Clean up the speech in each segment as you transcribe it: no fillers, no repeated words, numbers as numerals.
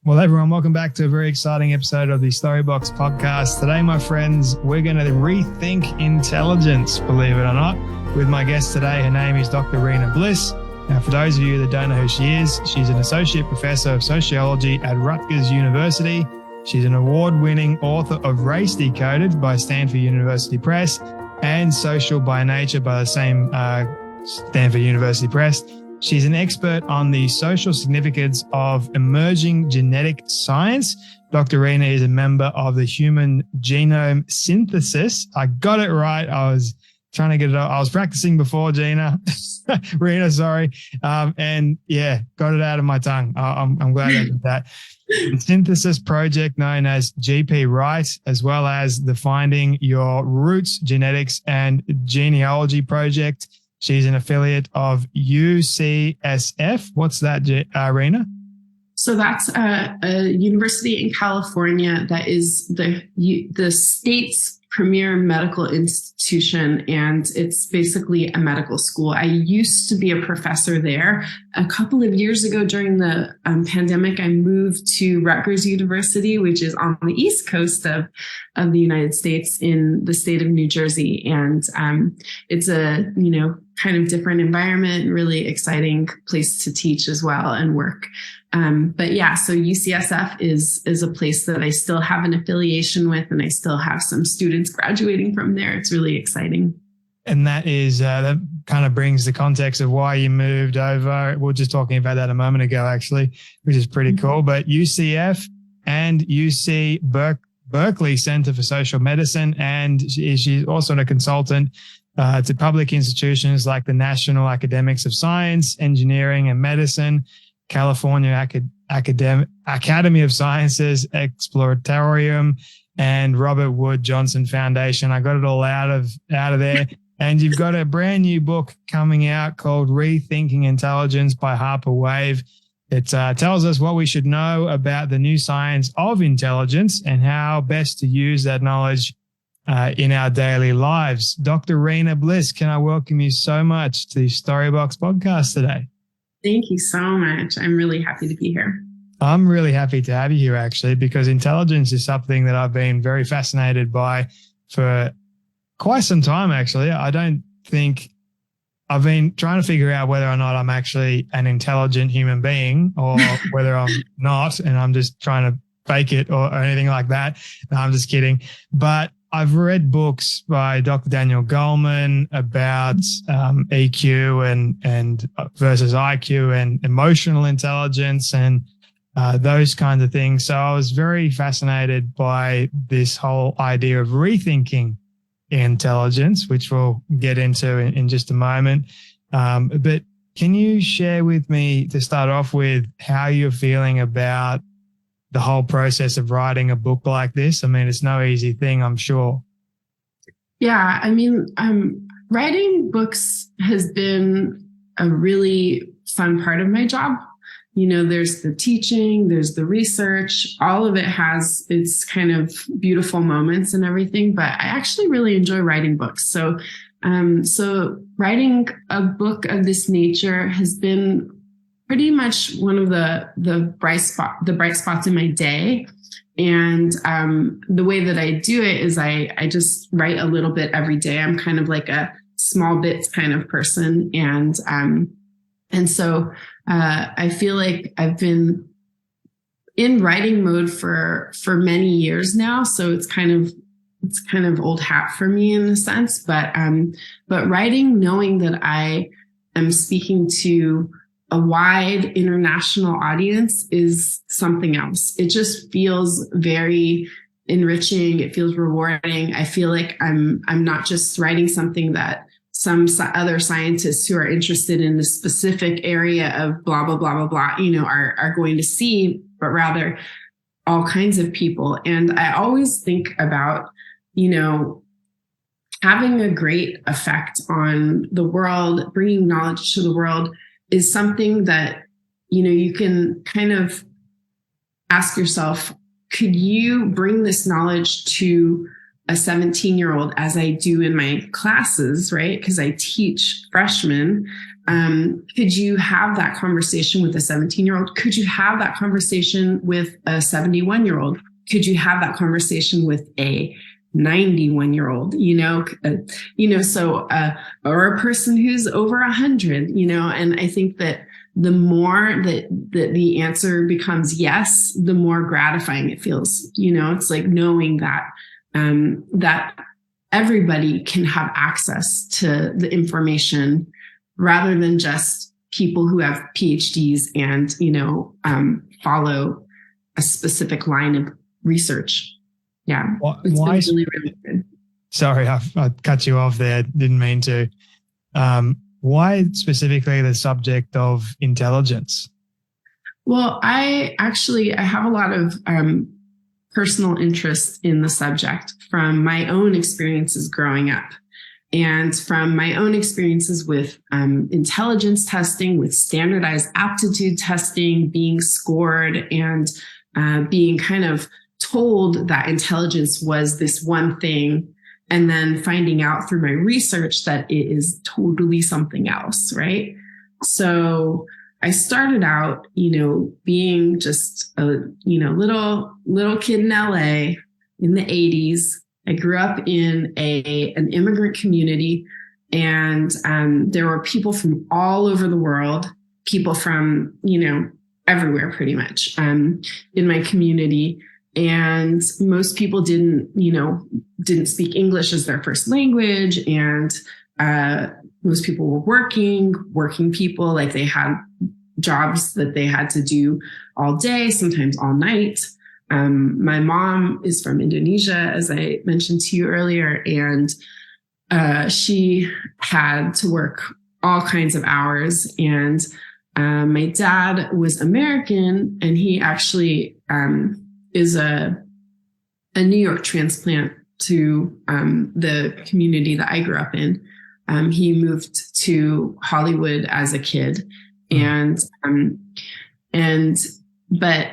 Well, everyone, welcome back to a very exciting episode of the Storybox podcast. Today, my friends, we're going to rethink intelligence, believe it or not, with my guest today. Her name is Dr. Rina Bliss. Now, for those of you that don't know who she is, she's an associate professor of sociology at Rutgers University. She's an award-winning author of Race Decoded by Stanford University Press and Social by Nature by the same Stanford University Press. She's an expert on the social significance of emerging genetic science. Dr. Rina is a member of the Human Genome Synthesis. I got it right. I was trying to get it up. I was practicing before, Rina, sorry. And yeah, got it out of my tongue. I'm glad I did that. The synthesis project known as GP Right, as well as the Finding Your Roots Genetics and Genealogy Project. She's an affiliate of UCSF. What's that, Rina? So that's a university in California that is the state's premier medical institution, and it's basically a medical school. I used to be a professor there. A couple of years ago during the pandemic, I moved to Rutgers University, which is on the East Coast of the United States in the state of New Jersey. And it's a, kind of different environment, really exciting place to teach as well and work. But yeah, so UCSF is a place that I still have an affiliation with, and I still have some students graduating from there. It's really exciting. And that is, that kind of brings the context of why you moved over. We were just talking about that a moment ago, actually, which is pretty cool. But UCF and UC Berkeley Center for Social Medicine, and she's also a consultant to public institutions like the National Academics of Science, Engineering and Medicine, California Academy of Sciences, Exploratorium, and Robert Wood Johnson Foundation. I got it all out of there. And you've got a brand new book coming out called Rethinking Intelligence by Harper Wave. It tells us what we should know about the new science of intelligence and how best to use that knowledge in our daily lives. Dr. Rina Bliss, can I welcome you so much to the Storybox podcast today? Thank you so much. I'm really happy to be here. I'm really happy to have you here, actually, because intelligence is something that I've been very fascinated by for quite some time, actually. I don't think I've been trying to figure out whether or not I'm actually an intelligent human being or whether I'm not, and I'm just trying to fake it or anything like that. No, I'm just kidding. But I've read books by Dr. Daniel Goleman about EQ and versus IQ and emotional intelligence and those kinds of things. So I was very fascinated by this whole idea of rethinking intelligence, which we'll get into in just a moment. But can you share with me, to start off with, how you're feeling about the whole process of writing a book like this? I mean, it's no easy thing, I'm sure. Yeah, I mean, writing books has been a really fun part of my job. There's the teaching, there's the research, all of it has its kind of beautiful moments and everything, but I actually really enjoy writing books. So writing a book of this nature has been pretty much one of the bright spots in my day. And the way that I do it is I just write a little bit every day. I'm kind of like a small bits kind of person. And so I feel like I've been in writing mode for many years now. So it's kind of old hat for me in a sense, but writing, knowing that I am speaking to a wide international audience, is something else. It just feels very enriching. It feels rewarding. I feel like I'm not just writing something that some other scientists who are interested in the specific area of blah, blah, blah, blah, blah, are going to see, but rather all kinds of people. And I always think about, having a great effect on the world, bringing knowledge to the world is something that, you can kind of ask yourself, could you bring this knowledge to a 17-year-old as I do in my classes, right? Because I teach freshmen. Could you have that conversation with a 17-year-old? Could you have that conversation with a 71-year-old? Could you have that conversation with a 91-year-old, or a person who's over 100, and I think that the more that the answer becomes yes, the more gratifying it feels. It's like knowing that that everybody can have access to the information rather than just people who have PhDs and, follow a specific line of research. Yeah. It's Why? Really, really good. Sorry, I cut you off there. Didn't mean to. Why specifically the subject of intelligence? Well, I have a lot of personal interest in the subject from my own experiences growing up and from my own experiences with intelligence testing, with standardized aptitude testing, being scored and being kind of told that intelligence was this one thing, and then finding out through my research that it is totally something else, right? So I started out, being just a, little kid in LA in the 80s. I grew up in an immigrant community, and there were people from all over the world, people from, everywhere pretty much in my community. And most people didn't speak English as their first language. And most people were working people, like they had jobs that they had to do all day, sometimes all night. My mom is from Indonesia, as I mentioned to you earlier, and she had to work all kinds of hours. And my dad was American, and he actually is a New York transplant to the community that I grew up in. He moved to Hollywood as a kid, but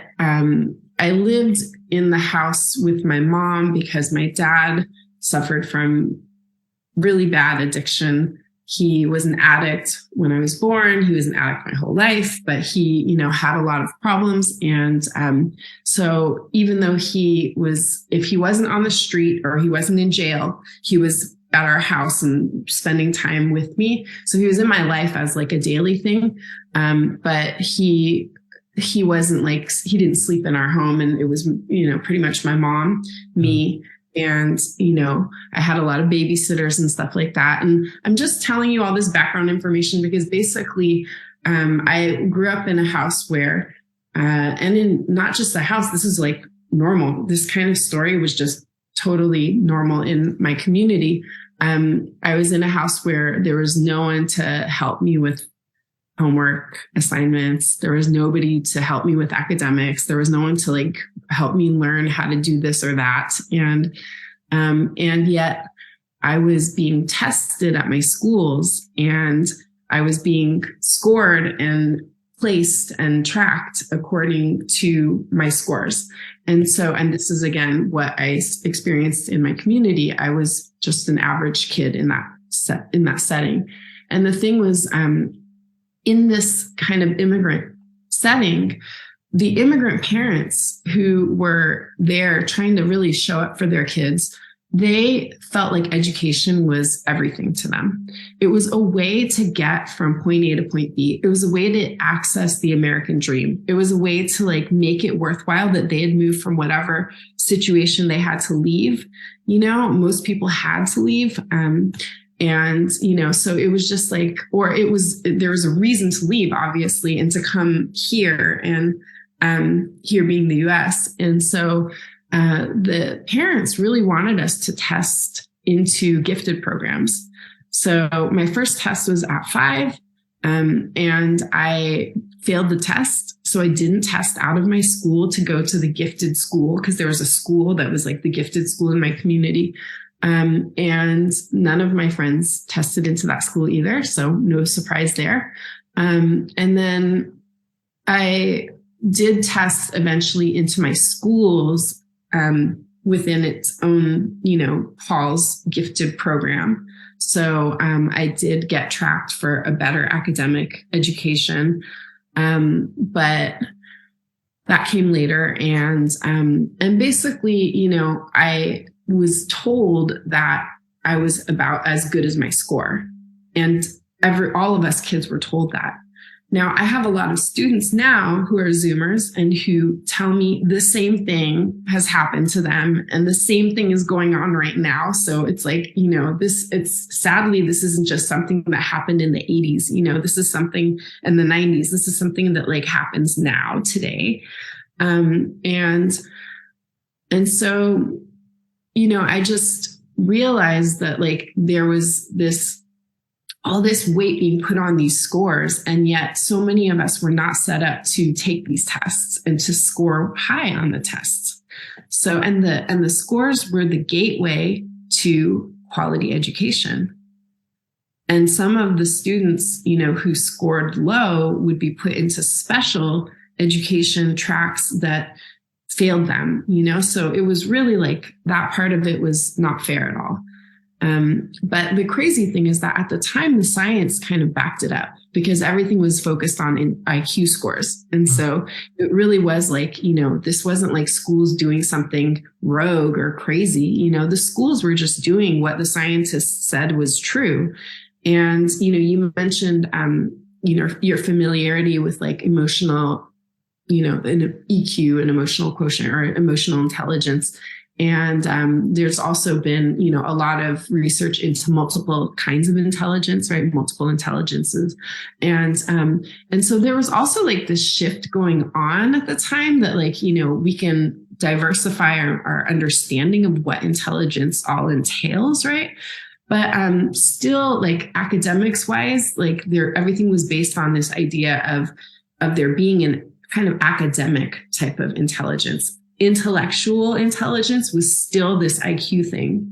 I lived in the house with my mom because my dad suffered from really bad addiction. He was an addict when I was born. He was an addict my whole life, but he, had a lot of problems. And so even though if he wasn't on the street or he wasn't in jail, he was at our house and spending time with me. So he was in my life as like a daily thing. But he wasn't he didn't sleep in our home, and it was, pretty much my mom, me, and, I had a lot of babysitters and stuff like that. And I'm just telling you all this background information because basically, I grew up in a house where, and in not just a house, this is like normal. This kind of story was just totally normal in my community. I was in a house where there was no one to help me with homework assignments. There was nobody to help me with academics. There was no one to help me learn how to do this or that. And yet I was being tested at my schools, and I was being scored and placed and tracked according to my scores. And this is again what I experienced in my community. I was just an average kid in that setting. And the thing was, in this kind of immigrant setting, the immigrant parents who were there trying to really show up for their kids, they felt like education was everything to them. It was a way to get from point A to point B. It was a way to access the American dream. It was a way to make it worthwhile that they had moved from whatever situation they had to leave. Most people had to leave. So it was just there was a reason to leave, obviously, and to come here, and here being the US. And so the parents really wanted us to test into gifted programs. So my first test was at 5, and I failed the test. So I didn't test out of my school to go to the gifted school, because there was a school that was like the gifted school in my community. And none of my friends tested into that school either. So no surprise there. And then I did test eventually into my school's within its own, Hall's gifted program. So I did get tracked for a better academic education. But that came later. And basically, I was told that I was about as good as my score. And all of us kids were told that. Now, I have a lot of students now who are Zoomers and who tell me the same thing has happened to them and the same thing is going on right now. So it's like, sadly, this isn't just something that happened in the 80s. This is something in the 90s. This is something that like happens now today. And so, I just realized that like there was all this weight being put on these scores. And yet so many of us were not set up to take these tests and to score high on the tests. So, and the scores were the gateway to quality education. And some of the students, who scored low would be put into special education tracks that failed them, so it was really like that part of it was not fair at all. But the crazy thing is that at the time, the science kind of backed it up because everything was focused on IQ scores. And so it really was like, this wasn't like schools doing something rogue or crazy. The schools were just doing what the scientists said was true. And, you mentioned, your familiarity with like emotional, an EQ, an emotional quotient or emotional intelligence. And there's also been, a lot of research into multiple kinds of intelligence, right? Multiple intelligences. And so there was also like this shift going on at the time that like, we can diversify our understanding of what intelligence all entails, right? But still like academics wise, like everything was based on this idea of there being an kind of academic type of intelligence. Intellectual intelligence was still this IQ thing.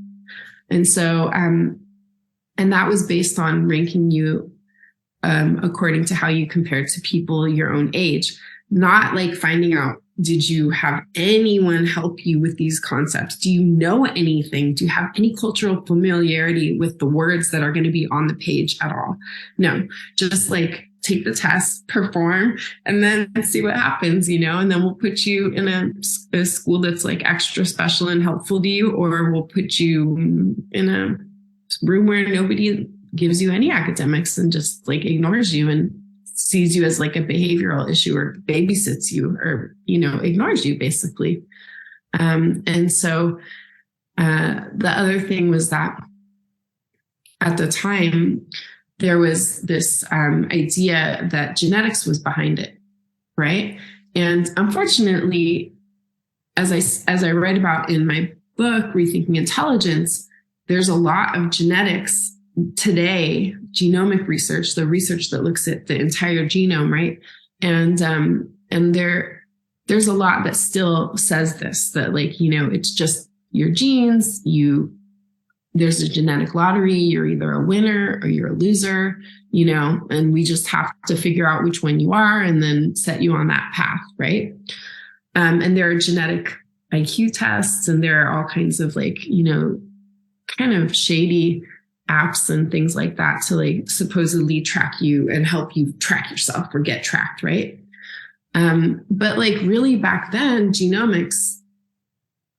And so, and that was based on ranking you according to how you compared to people your own age, not like finding out, did you have anyone help you with these concepts? Do you know anything? Do you have any cultural familiarity with the words that are going to be on the page at all? No, just like take the test, perform, and then see what happens, and then we'll put you in a school that's like extra special and helpful to you, or we'll put you in a room where nobody gives you any academics and just like ignores you and sees you as like a behavioral issue or babysits you or, ignores you basically. And so the other thing was that at the time, there was this idea that genetics was behind it, right? And unfortunately, as I write about in my book, Rethinking Intelligence, there's a lot of genetics today, genomic research, the research that looks at the entire genome, right? And there's a lot that still says this, that like, it's just your genes, there's a genetic lottery, you're either a winner or you're a loser, and we just have to figure out which one you are and then set you on that path, right? And there are genetic IQ tests and there are all kinds of like, kind of shady apps and things like that to like supposedly track you and help you track yourself or get tracked, right? But like really back then, genomics,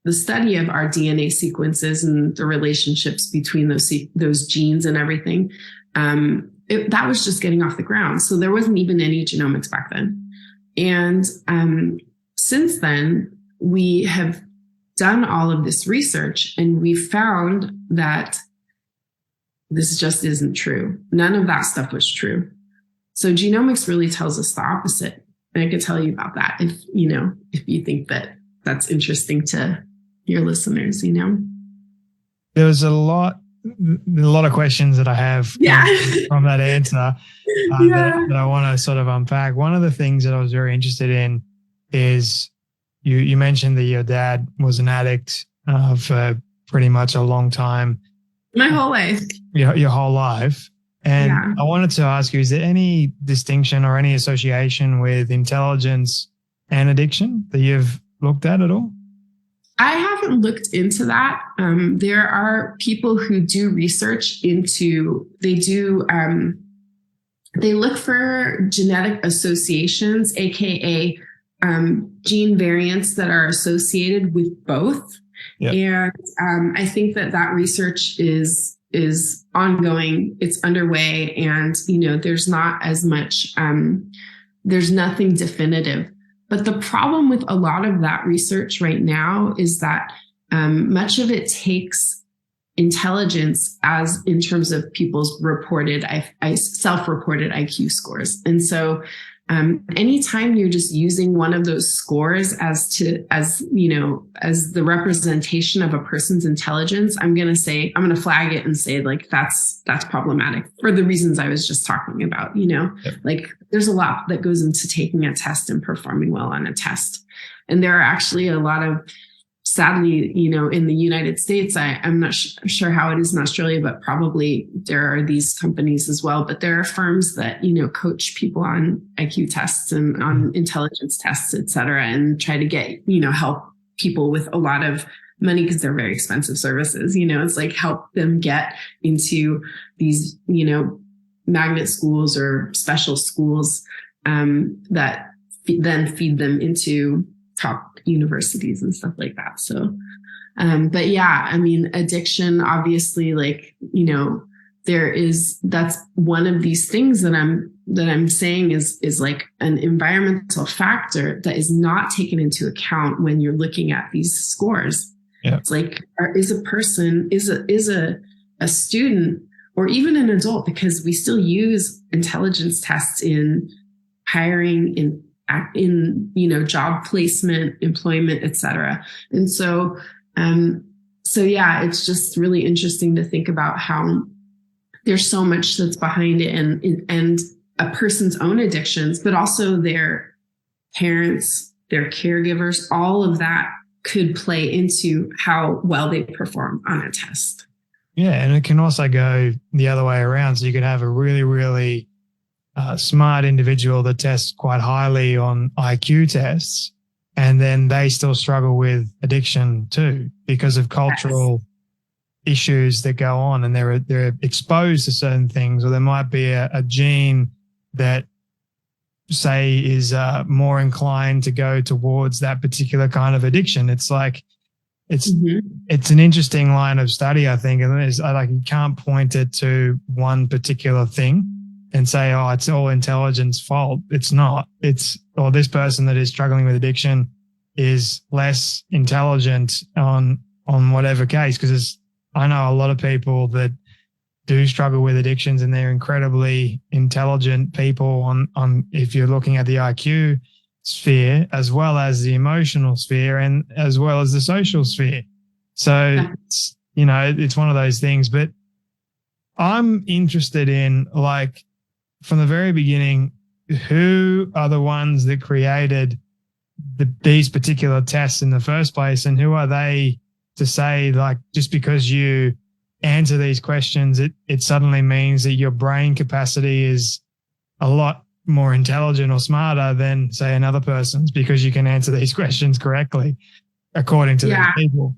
the study of our DNA sequences and the relationships between those genes and everything, that was just getting off the ground. So there wasn't even any genomics back then. And since then, we have done all of this research and we found that this just isn't true. None of that stuff was true. So genomics really tells us the opposite. And I could tell you about that if you think that that's interesting to your listeners, There was a lot of questions that I have from that answer that I want to sort of unpack. One of the things that I was very interested in is you mentioned that your dad was an addict for pretty much a long time. My whole life. Your whole life. And I wanted to ask you, is there any distinction or any association with intelligence and addiction that you've looked at all? I haven't looked into that. There are people who do research into, they look for genetic associations, aka gene variants that are associated with both. Yep. And I think that research is ongoing. It's underway, and there's not as much. There's nothing definitive. But the problem with a lot of that research right now is that much of it takes intelligence as in terms of people's reported, self-reported IQ scores. And so anytime you're just using one of those scores as the representation of a person's intelligence, I'm going to flag it and say like, that's problematic for the reasons I was just talking about, Yep. Like there's a lot that goes into taking a test and performing well on a test. And there are actually a lot of, sadly, in the United States, I'm not sure how it is in Australia, but probably there are these companies as well. But there are firms that, coach people on IQ tests and on intelligence tests, et cetera, and try to get, help people with a lot of money because they're very expensive services. It's like help them get into these, magnet schools or special schools that then feed them into top universities and stuff like that. So, but yeah, I mean, addiction, obviously, like, that's one of these things that I'm saying is like an environmental factor that is not taken into account when you're looking at these scores. Yeah. It's like, is a person, is a student or even an adult, because we still use intelligence tests in hiring, in job placement, employment, et cetera. And so yeah, it's just really interesting to think about how there's so much that's behind it and a person's own addictions, but also their parents, their caregivers, all of that could play into how well they perform on a test. Yeah. And it can also go the other way around. So you could have a really, really smart individual that tests quite highly on IQ tests, and then they still struggle with addiction too because of cultural issues that go on, and they're exposed to certain things, or there might be a gene that, say, is more inclined to go towards that particular kind of addiction. It's like it's an interesting line of study, I think, and you can't point it to one particular thing and say, oh, it's all intelligence fault. It's not. Or this person that is struggling with addiction is less intelligent on whatever case. Because I know a lot of people that do struggle with addictions, and they're incredibly intelligent people on if you're looking at the IQ sphere, as well as the emotional sphere, and as well as the social sphere. So it's one of those things. But I'm interested in, like, from the very beginning, who are the ones that created these particular tests in the first place, and who are they to say, like, just because you answer these questions, it suddenly means that your brain capacity is a lot more intelligent or smarter than, say, another person's, because you can answer these questions correctly according to these people.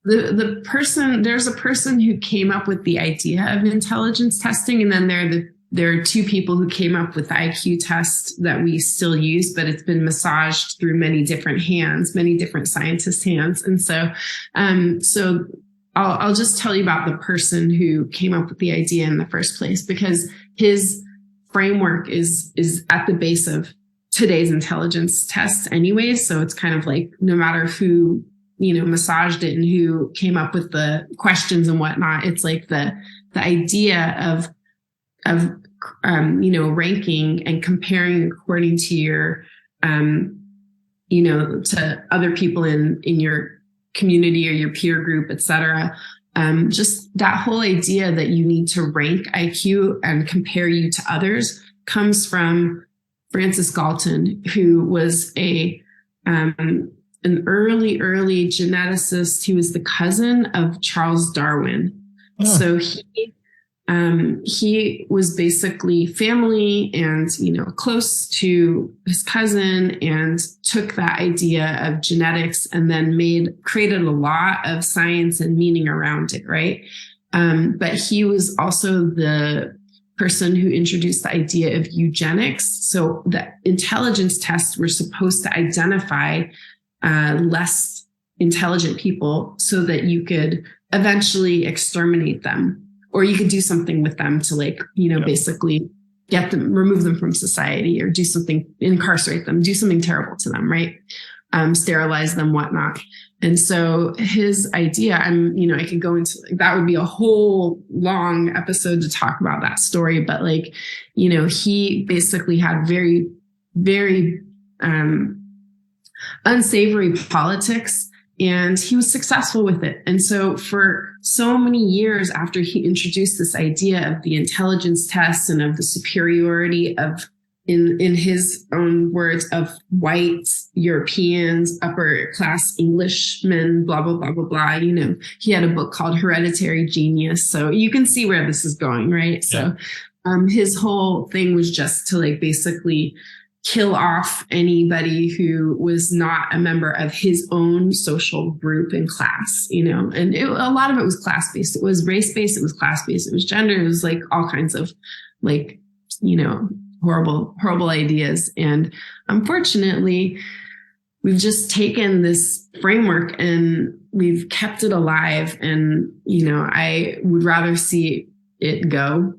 There's a person who came up with the idea of intelligence testing, and then there are two people who came up with the IQ test that we still use, but it's been massaged through many different hands, many different scientists' hands. And so, I'll just tell you about the person who came up with the idea in the first place, because his framework is at the base of today's intelligence tests anyway. So it's kind of like, no matter who, massaged it and who came up with the questions and whatnot, it's like the idea of ranking and comparing according to your, to other people in your community or your peer group, et cetera. Just that whole idea that you need to rank IQ and compare you to others comes from Francis Galton, who was an early geneticist. He was the cousin of Charles Darwin. Oh. So he was basically family and, close to his cousin, and took that idea of genetics and then created a lot of science and meaning around it, right? But he was also the person who introduced the idea of eugenics. So the intelligence tests were supposed to identify less intelligent people so that you could eventually exterminate them, or you could do something with them to basically get them, remove them from society, or do something, incarcerate them, do something terrible to them, right? Sterilize them, whatnot. And so his idea, I could go into, that would be a whole long episode to talk about that story, but he basically had very, very unsavory politics, and he was successful with it. And so for so many years after he introduced this idea of the intelligence test and of the superiority of, in his own words, of white Europeans, upper class Englishmen, blah, blah, blah, blah, blah. He had a book called Hereditary Genius. So you can see where this is going, right? Yeah. So his whole thing was just to basically kill off anybody who was not a member of his own social group and class, and a lot of it was class-based. It was race-based, it was class-based, it was gender, it was all kinds of horrible ideas. And unfortunately, we've just taken this framework and we've kept it alive. And, I would rather see it go.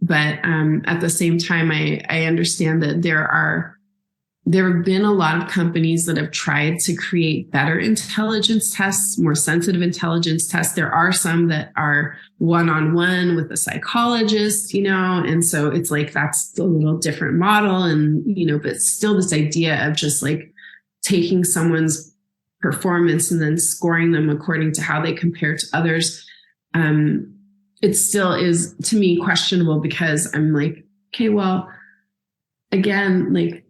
But at the same time, I understand that there have been a lot of companies that have tried to create better intelligence tests, more sensitive intelligence tests. There are some that are one-on-one with a psychologist, and so it's that's a little different model. And, but still this idea of just taking someone's performance and then scoring them according to how they compare to others. It still is, to me, questionable, because I'm okay, well, again,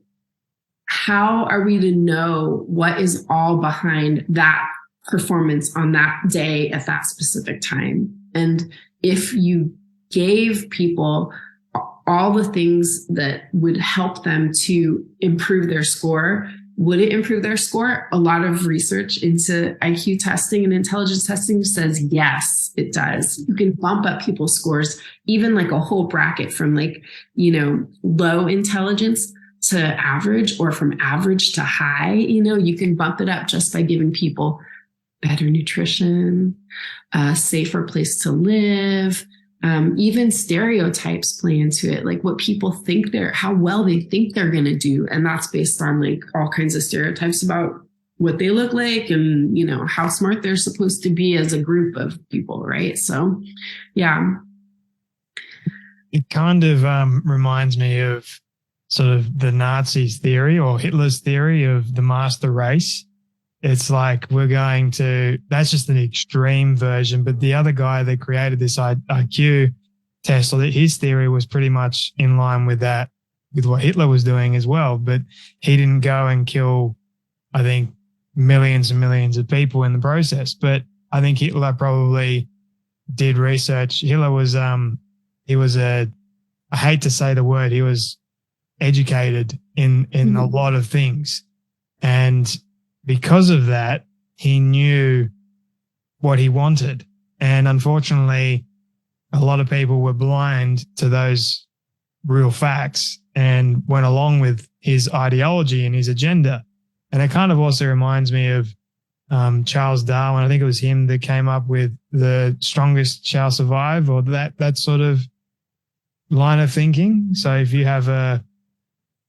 how are we to know what is all behind that performance on that day at that specific time? And if you gave people all the things that would help them to improve their score, would it improve their score? A lot of research into IQ testing and intelligence testing says yes, it does. You can bump up people's scores, even a whole bracket from low intelligence to average, or from average to high. You can bump it up just by giving people better nutrition, a safer place to live. Even stereotypes play into it, what people think how well they think they're going to do. And that's based on all kinds of stereotypes about what they look like and, how smart they're supposed to be as a group of people. Right. So, yeah. It kind of reminds me of sort of the Nazis' theory, or Hitler's theory of the master race. It's that's just an extreme version, but the other guy that created this IQ test, or his theory was pretty much in line with that, with what Hitler was doing as well. But he didn't go and kill, I think, millions and millions of people in the process. But I think Hitler probably did research. Hitler was, I hate to say the word, he was educated in a lot of things. And because of that, he knew what he wanted. And unfortunately, a lot of people were blind to those real facts and went along with his ideology and his agenda. And it kind of also reminds me of Charles Darwin. I think it was him that came up with the strongest shall survive, or that sort of line of thinking. So if you have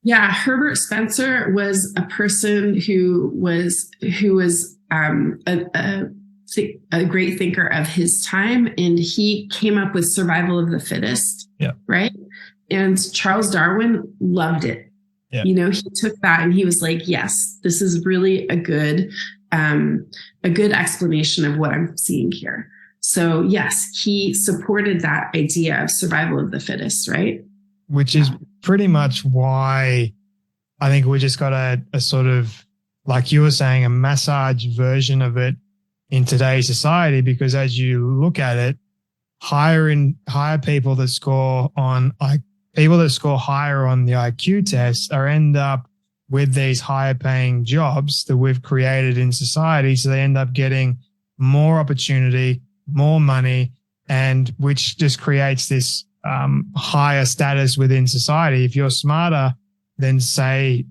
Yeah, Herbert Spencer was a person who was a great thinker of his time, and he came up with survival of the fittest. Yeah. Right. And Charles Darwin loved it. Yeah. He took that and he was like, yes, this is really a good explanation of what I'm seeing here. So yes, he supported that idea of survival of the fittest, right? Which is pretty much why I think we just got a sort of, like you were saying, a massage version of it in today's society, because as you look at it, hire people that score higher on the IQ test or end up with these higher paying jobs that we've created in society. So they end up getting more opportunity, more money, and which just creates this higher status within society. If you're smarter than, say,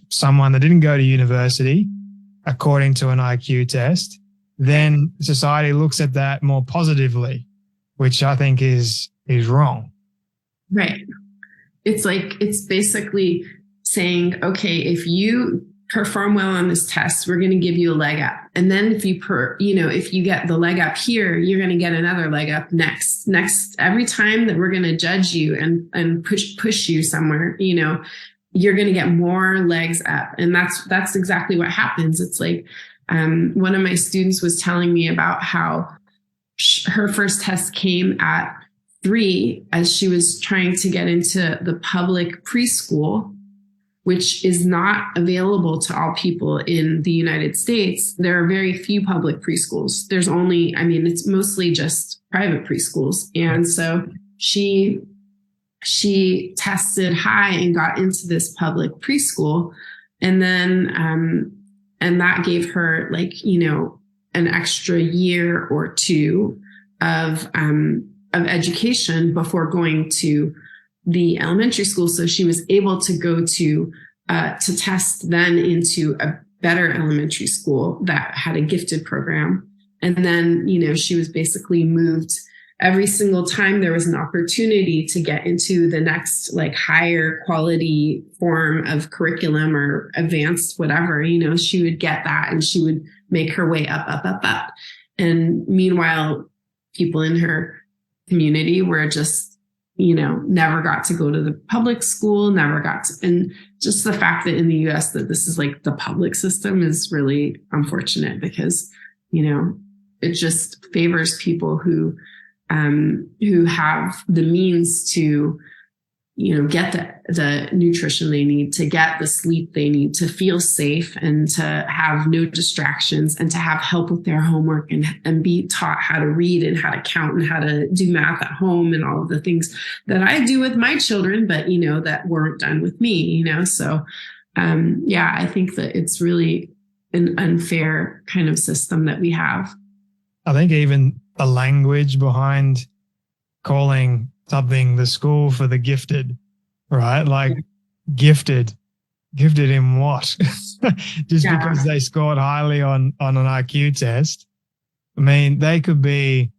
someone that didn't go to university, according to an IQ test, then society looks at that more positively, which I think is wrong. Right. It's basically saying, okay, if you perform well on this test, we're going to give you a leg up. And then if you get the leg up here, you're going to get another leg up next, every time that we're going to judge you and push you somewhere, you're going to get more legs up. And that's exactly what happens. It's like, one of my students was telling me about how her first test came at 3 as she was trying to get into the public preschool, which is not available to all people in the United States. There are very few public preschools. It's mostly just private preschools. And so she tested high and got into this public preschool. And then, and that gave her an extra year or 2 of education before going to the elementary school. So she was able to go to test then into a better elementary school that had a gifted program. And then, she was basically moved every single time there was an opportunity to get into the next higher quality form of curriculum or advanced whatever, she would get that and she would make her way up. And meanwhile, people in her community were just, never got to go to the public school, and just the fact that in the US that this is the public system is really unfortunate because, it just favors people who have the means to, get the nutrition they need, to get the sleep they need, to feel safe and to have no distractions and to have help with their homework and be taught how to read and how to count and how to do math at home and all of the things that I do with my children, but, that weren't done with me, So, I think that it's really an unfair kind of system that we have. I think even the language behind calling something the school for the gifted, right? Gifted in what? Just because they scored highly on an IQ test. I mean, they could be,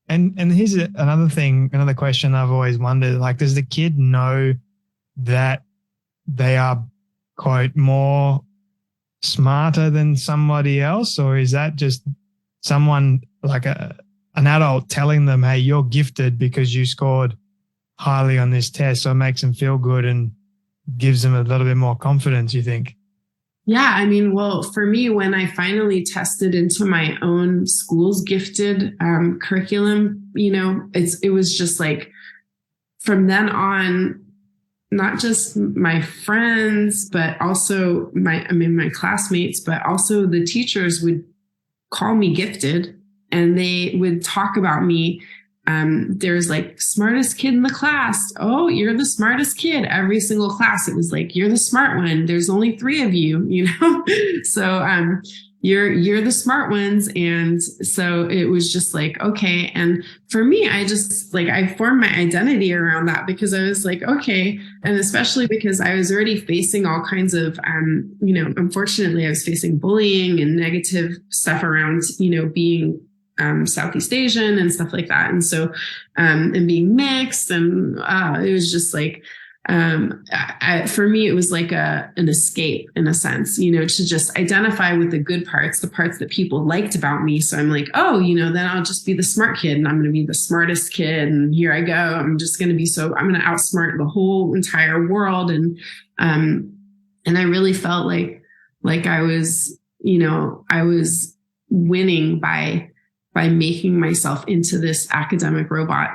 and here's another question I've always wondered, does the kid know that they are, quote, more smarter than somebody else? Or is that just someone an adult telling them, hey, you're gifted because you scored highly on this test? So it makes them feel good and gives them a little bit more confidence, you think? Yeah. Well, for me, when I finally tested into my own school's gifted curriculum, it was just from then on, not just my friends, but also my classmates, but also the teachers would call me gifted. And they would talk about me. There's smartest kid in the class. Oh, you're the smartest kid. Every single class, it was you're the smart one. There's only 3 of you, So you're the smart ones. And so it was just okay. And for me, I just I formed my identity around that because I was okay. And especially because I was already facing all kinds of, unfortunately, I was facing bullying and negative stuff around, being Southeast Asian and stuff like that. And so, and being mixed, and it was just for me, it was an escape in a sense, to just identify with the good parts, the parts that people liked about me. So I'm then I'll just be the smart kid and I'm going to be the smartest kid. And here I go. I'm just going to be I'm going to outsmart the whole entire world. And I really felt like I was, I was winning by making myself into this academic robot.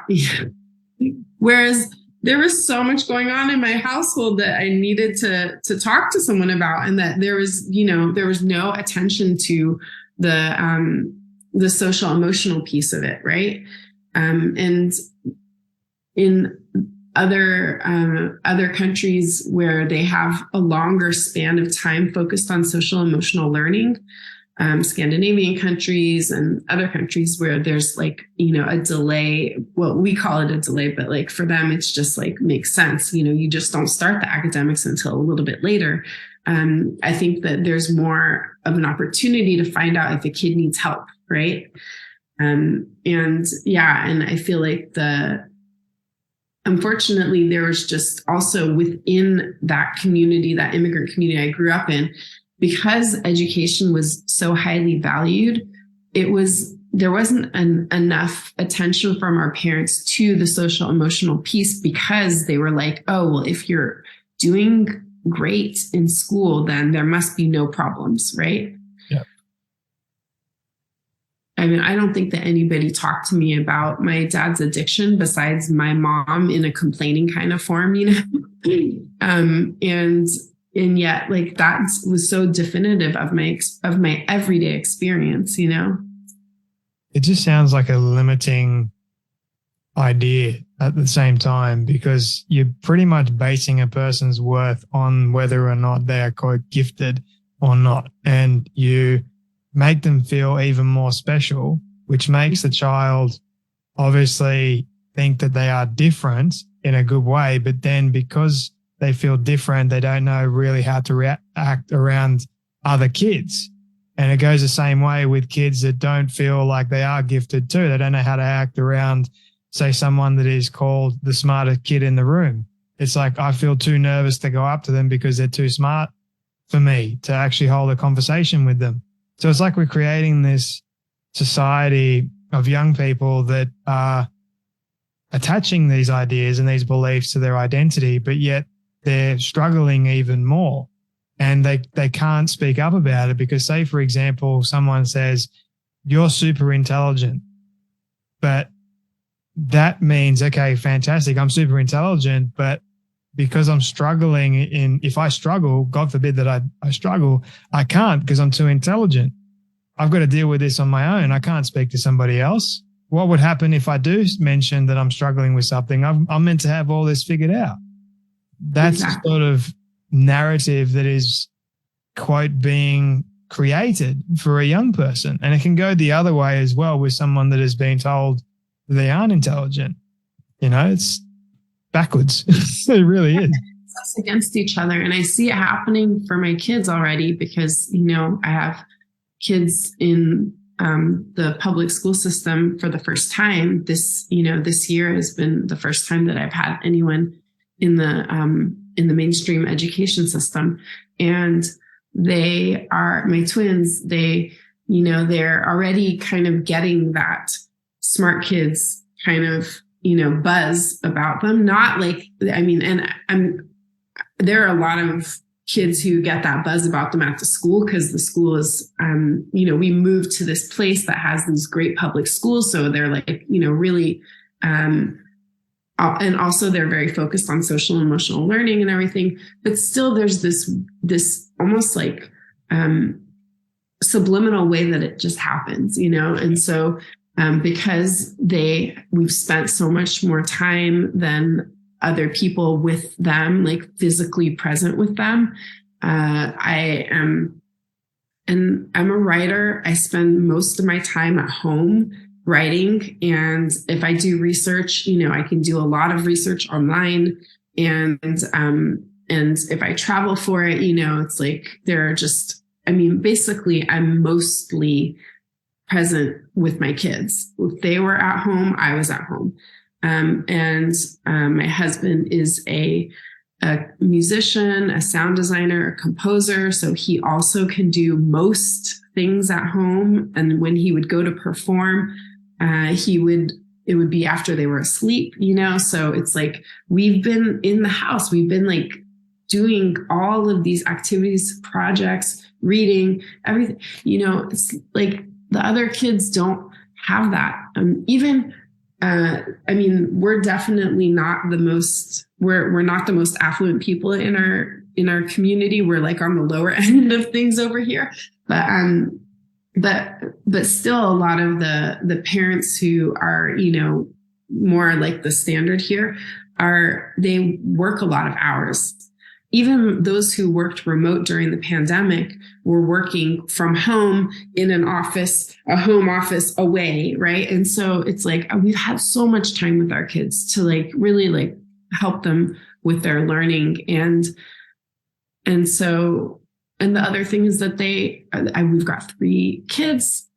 Whereas there was so much going on in my household that I needed to talk to someone about, and that there was no attention to the social emotional piece of it. Right. And in other countries where they have a longer span of time focused on social emotional learning, Scandinavian countries and other countries where there's like, a delay. Well, we call it a delay, but like for them, it's just like makes sense. You just don't start the academics until a little bit later. I think that there's more of an opportunity to find out if a kid needs help, right? And I feel like unfortunately, there was just also within that community, that immigrant community I grew up in, because education was so highly valued, there wasn't enough attention from our parents to the social emotional piece, because they were like, oh, well, if you're doing great in school, then there must be no problems, right? Yeah. I mean, I don't think that anybody talked to me about my dad's addiction besides my mom in a complaining kind of form, and yet, like, that was so definitive of my everyday experience, It just sounds like a limiting idea at the same time, because you're pretty much basing a person's worth on whether or not they are quote gifted or not. And you make them feel even more special, which makes the child obviously think that they are different in a good way. But then because they feel different, they don't know really how to react around other kids. And it goes the same way with kids that don't feel like they are gifted too. They don't know how to act around, say, someone that is called the smartest kid in the room. It's like, I feel too nervous to go up to them because they're too smart for me to actually hold a conversation with them. So it's like we're creating this society of young people that are attaching these ideas and these beliefs to their identity, but yet they're struggling even more, and they can't speak up about it because, say, for example, someone says, you're super intelligent, but that means, okay, fantastic, I'm super intelligent, but because I'm struggling if I struggle, God forbid that I struggle, I can't because I'm too intelligent. I've got to deal with this on my own. I can't speak to somebody else. What would happen if I do mention that I'm struggling with something? I'm meant to have all this figured out. That's Exactly. the sort of narrative that is, quote, being created for a young person. And it can go the other way as well with someone that has been told they aren't intelligent. It's backwards. It really is. Us against each other. And I see it happening for my kids already because, I have kids in the public school system for the first time. This year has been the first time that I've had anyone in the mainstream education system. And they are my twins. They're already kind of getting that smart kids kind of, buzz about them. Not like, there are a lot of kids who get that buzz about them at the school because the school is, we moved to this place that has these great public schools. So they're like, really, and also they're very focused on social and emotional learning and everything. But still there's this almost like subliminal way that it just happens, And so because we've spent so much more time than other people with them, like physically present with them. I'm a writer. I spend most of my time at home writing. And if I do research, I can do a lot of research online. And if I travel for it, it's like basically I'm mostly present with my kids. If they were at home, I was at home. My husband is a musician, a sound designer, a composer. So he also can do most things at home. And when he would go to perform, it would be after they were asleep, So it's like, we've been in the house. We've been like doing all of these activities, projects, reading, everything, it's like the other kids don't have that. We're definitely not we're not the most affluent people in our community. We're like on the lower end of things over here. But but still a lot of the parents who are, more like the standard here they work a lot of hours. Even those who worked remote during the pandemic were working from home in an office, a home office away, right? And so it's like we've had so much time with our kids to like really like help them with their learning. And so, and the other thing is that we've got 3 kids,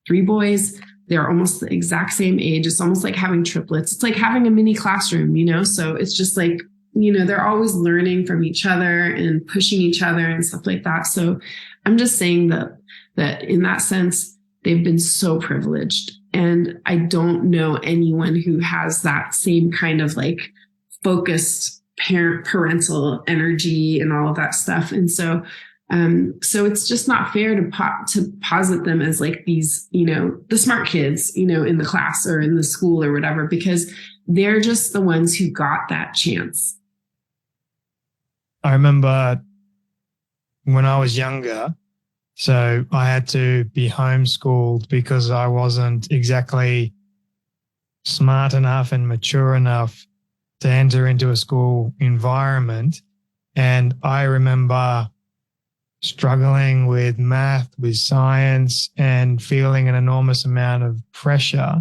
3 boys. They're almost the exact same age. It's almost like having triplets. It's like having a mini classroom, So it's just like, they're always learning from each other and pushing each other and stuff like that. So I'm just saying that in that sense, they've been so privileged. And I don't know anyone who has that same kind of like focused parental energy and all of that stuff. And so it's just not fair to posit them as like these, the smart kids, in the class or in the school or whatever, because they're just the ones who got that chance. I remember when I was younger, so I had to be homeschooled because I wasn't exactly smart enough and mature enough to enter into a school environment. And I remember struggling with math, with science, and feeling an enormous amount of pressure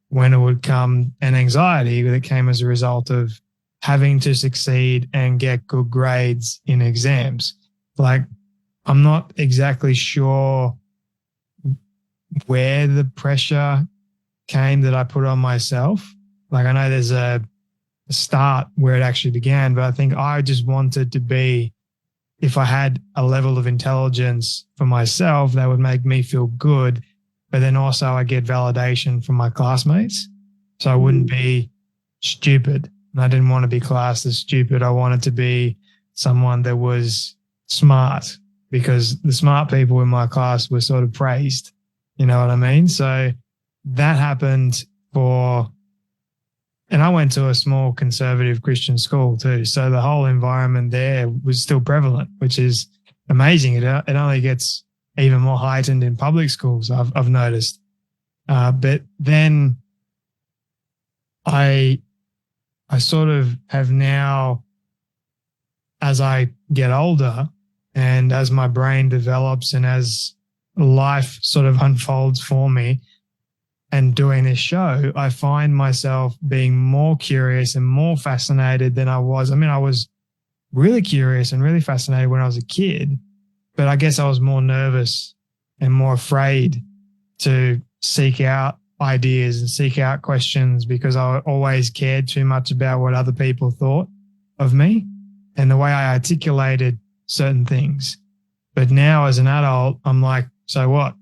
when it would come, and anxiety that came as a result of having to succeed and get good grades in exams. Like, I'm not exactly sure where the pressure came that I put on myself. Like, I know there's a start where it actually began, but I think I just wanted to be, if I had a level of intelligence for myself, that would make me feel good. But then also I get validation from my classmates. So I wouldn't be stupid. And I didn't want to be classed as stupid. I wanted to be someone that was smart, because the smart people in my class were sort of praised. You know what I mean? So that happened and I went to a small conservative Christian school too. So the whole environment there was still prevalent, which is amazing. It only gets even more heightened in public schools, I've noticed. But then I sort of have now, as I get older and as my brain develops and as life sort of unfolds for me, and doing this show, I find myself being more curious and more fascinated than I was. I mean, I was really curious and really fascinated when I was a kid, but I guess I was more nervous and more afraid to seek out ideas and seek out questions because I always cared too much about what other people thought of me and the way I articulated certain things. But now as an adult, I'm like, so what?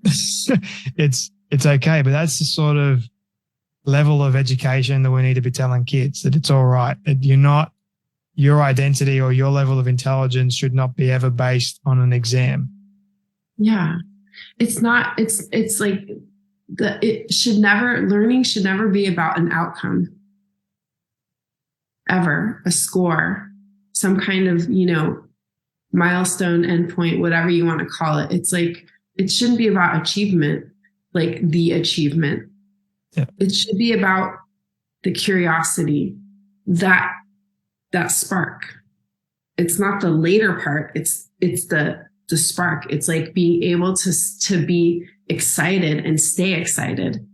It's okay, but that's the sort of level of education that we need to be telling kids, that it's all right. That your identity or your level of intelligence should not be ever based on an exam. Yeah. It's not, it's like learning should never be about an outcome. Ever. A score, some kind of, milestone, endpoint, whatever you want to call it. It's like, it shouldn't be about achievement. Like the achievement. Yeah. It should be about the curiosity, that spark. It's not the later part. It's the spark. It's like being able to be excited and stay excited.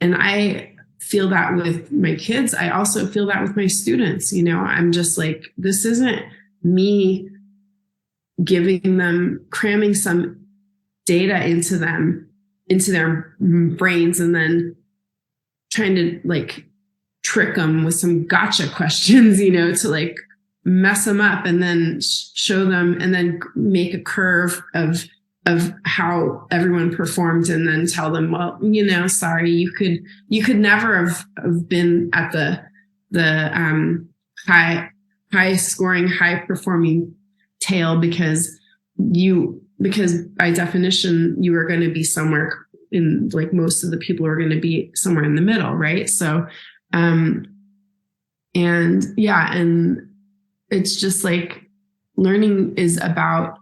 And I feel that with my kids. I also feel that with my students. I'm just like, this isn't me cramming some data into their brains and then trying to like trick them with some gotcha questions, to like mess them up and then show them and then make a curve of how everyone performed and then tell them, well, sorry, you could never have been at the high scoring, high performing tail because by definition, you are going to be somewhere in, like, most of the people are going to be somewhere in the middle. Right. So, and it's just like learning is about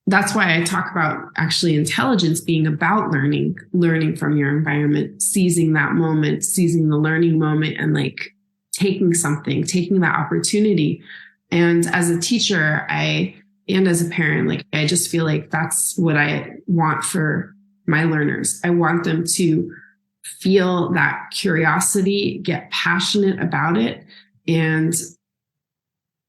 that's why I talk about actually intelligence being about learning from your environment, seizing that moment, seizing the learning moment, and like taking that opportunity. And as a teacher, and as a parent, like I just feel like that's what I want for my learners. I want them to feel that curiosity, get passionate about it, and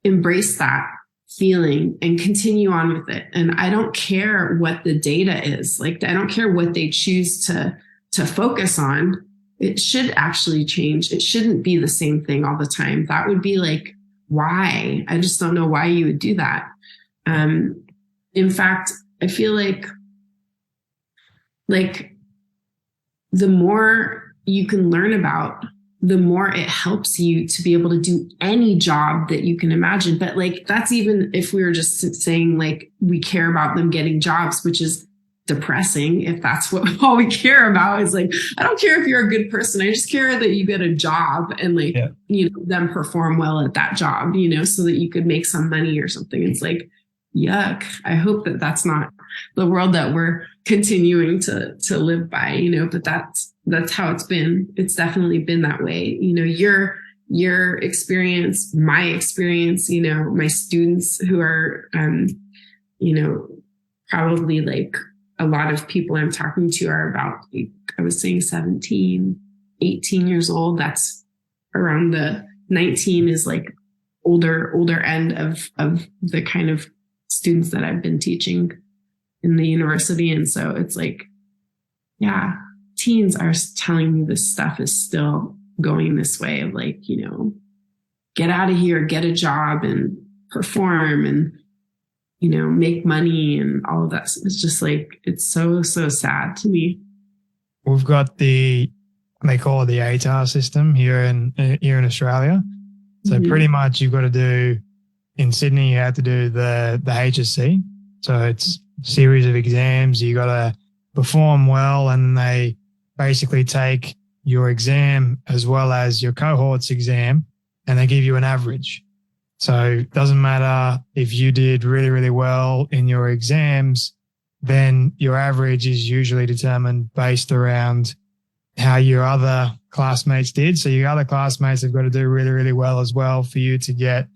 embrace that feeling and continue on with it. And I don't care what the data is. Like, I don't care what they choose to focus on. It should actually change. It shouldn't be the same thing all the time. That would be like, why? I just don't know why you would do that. In fact, I feel like the more you can learn about, the more it helps you to be able to do any job that you can imagine. But like, that's even if we were just saying like, we care about them getting jobs, which is depressing. If that's what all we care about is like, I don't care if you're a good person. I just care that you get a job and like, them perform well at that job, so that you could make some money or something. It's like, yuck. I hope that that's not the world that we're continuing to live by, but that's how it's been. It's definitely been that way. Your experience, my experience, my students who are, probably like a lot of people I'm talking to are about, like, I was saying 17, 18 years old. That's around the 19 is like older end of the kind of students that I've been teaching in the university. And so it's like, yeah, teens are telling me this stuff is still going this way of like, get out of here, get a job and perform and, make money and all of that. It's just like, it's so sad to me. We've got they call it the Atar system here in Australia. So pretty much you've got to do, in Sydney, you have to do the HSC. So it's a series of exams. You got to perform well, and they basically take your exam as well as your cohort's exam, and they give you an average. So it doesn't matter if you did really, really well in your exams, then your average is usually determined based around how your other classmates did. So your other classmates have got to do really, really well as well for you to get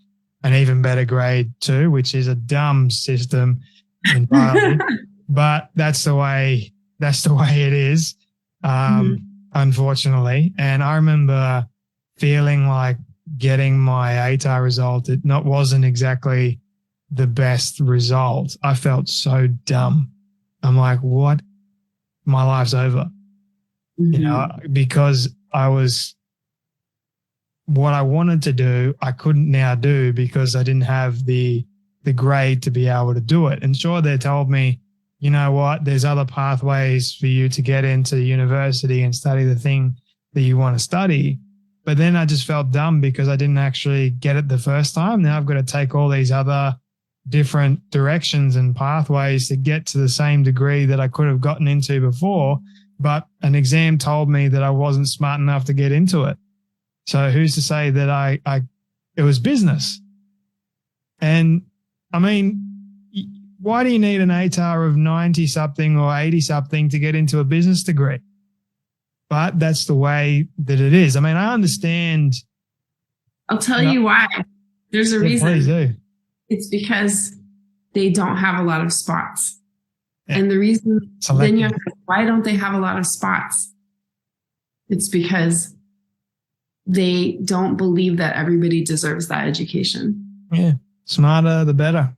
an even better grade too, which is a dumb system entirely. But that's the way it is, unfortunately. And I remember feeling like getting my ATAR result, it wasn't exactly the best result. I felt so dumb. I'm like, what? My life's over. Because what I wanted to do, I couldn't now do because I didn't have the grade to be able to do it. And sure, they told me, you know what, there's other pathways for you to get into university and study the thing that you want to study. But then I just felt dumb because I didn't actually get it the first time. Now I've got to take all these other different directions and pathways to get to the same degree that I could have gotten into before. But an exam told me that I wasn't smart enough to get into it. So who's to say that it was business? And I mean, why do you need an ATAR of 90 something or 80 something to get into a business degree? But that's the way that it is. I mean, I understand. I'll tell you why. There's a reason. Please do. It's because they don't have a lot of spots. Yeah. And the reason, then you're like, why don't they have a lot of spots? It's because they don't believe that everybody deserves that education. Yeah. Smarter, the better.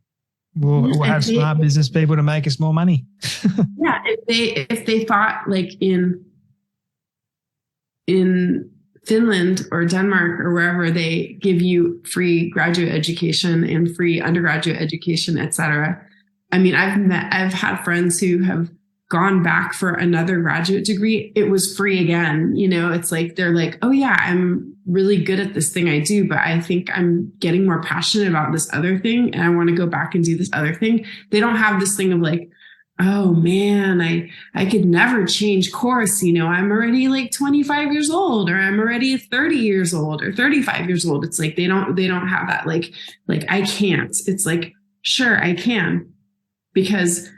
We'll have smart business people to make us more money. Yeah. If they thought like in Finland or Denmark or wherever they give you free graduate education and free undergraduate education, etc. I mean, I've had friends who have gone back for another graduate degree. It was free again. It's like, they're like, oh yeah, I'm really good at this thing I do, but I think I'm getting more passionate about this other thing. And I want to go back and do this other thing. They don't have this thing of like, oh man, I could never change course. I'm already like 25 years old, or I'm already 30 years old or 35 years old. It's like, they don't have that. Like I can't. It's like, sure, I can. because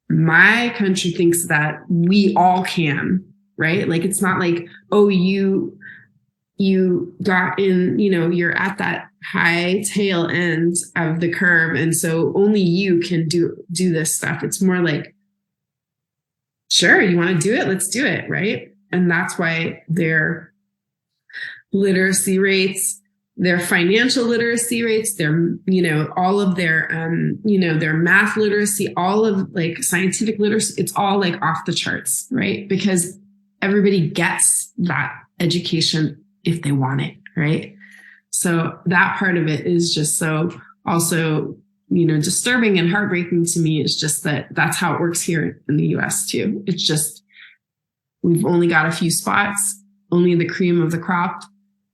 my country thinks that we all can, right? Like, it's not like, oh, you got in, you're at that high tail end of the curve, and so only you can do this stuff. It's more like, sure, you want to do it, let's do it, right? And that's why their literacy rates, their financial literacy rates, their, all of their, their math literacy, all of like scientific literacy, it's all like off the charts, right? Because everybody gets that education if they want it, right? So that part of it is just so also, disturbing and heartbreaking to me. Is just that that's how it works here in the US too. It's just, we've only got a few spots, only the cream of the crop,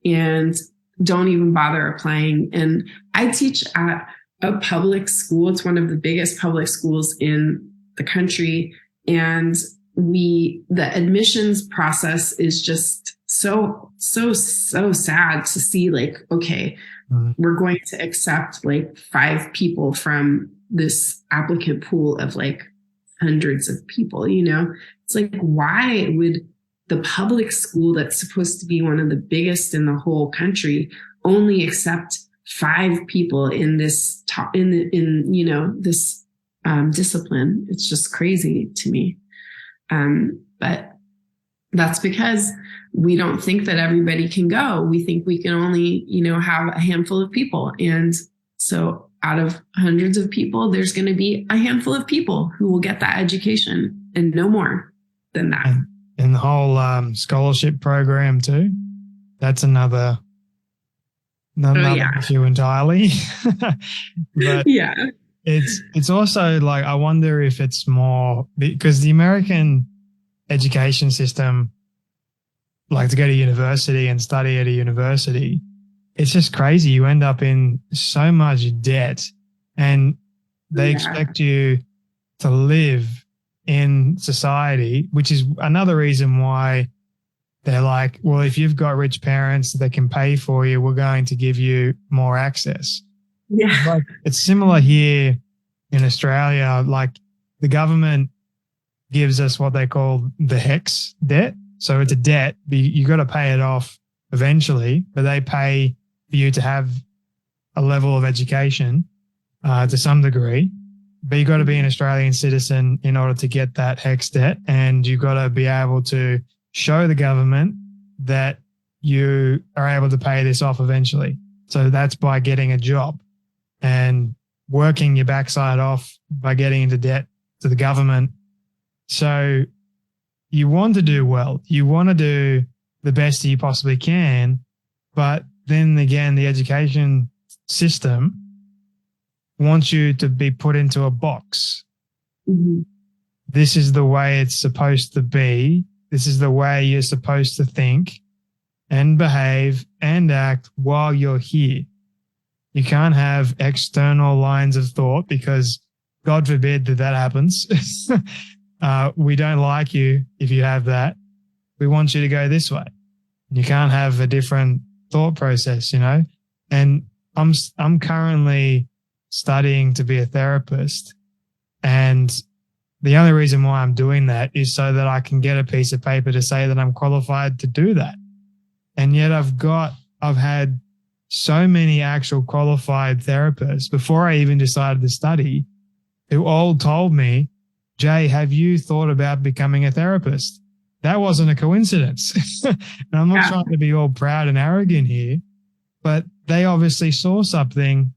and don't even bother applying. And I teach at a public school. It's one of the biggest public schools in the country. And the admissions process is just so sad to see, like, okay, we're going to accept like 5 people from this applicant pool of like hundreds of people, it's like, why would the public school that's supposed to be one of the biggest in the whole country only accept 5 people in this this discipline? It's just crazy to me. But that's because we don't think that everybody can go. We think we can only, have a handful of people. And so out of hundreds of people, there's going to be a handful of people who will get that education, and no more than that. And the whole scholarship program too, that's another issue entirely. But yeah, it's also like, I wonder if it's more because the American education system, like to go to university and study at a university, it's just crazy. You end up in so much debt, and they expect you to live in society, which is another reason why they're like, well, if you've got rich parents that can pay for you, we're going to give you more access. Yeah. Like, it's similar here in Australia. Like, the government gives us what they call the Hex Debt. So it's a debt, you got to pay it off eventually, but they pay for you to have a level of education to some degree. But you got to be an Australian citizen in order to get that Hex Debt, and you got to be able to show the government that you are able to pay this off eventually. So that's by getting a job and working your backside off by getting into debt to the government. So you want to do well, you want to do the best that you possibly can, but then again, the education system wants you to be put into a box. Mm-hmm. This is the way it's supposed to be. This is the way you're supposed to think and behave and act while you're here. You can't have external lines of thought because, God forbid, that happens. We don't like you if you have that. We want you to go this way. You can't have a different thought process, And I'm currently studying to be a therapist, and the only reason why I'm doing that is so that I can get a piece of paper to say that I'm qualified to do that. And yet I've had so many actual qualified therapists before I even decided to study who all told me, Jay, have you thought about becoming a therapist? That wasn't a coincidence. And I'm not trying to be all proud and arrogant here, but they obviously saw something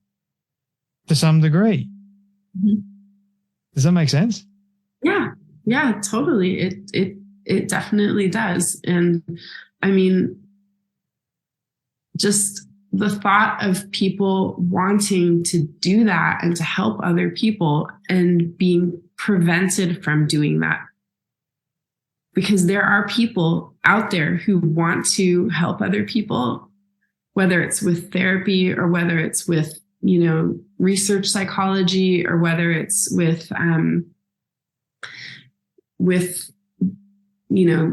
to some degree. Mm-hmm. Does that make sense? Yeah, totally. It definitely does. And I mean, just the thought of people wanting to do that and to help other people and being prevented from doing that. Because there are people out there who want to help other people, whether it's with therapy or whether it's with, research psychology, or whether it's with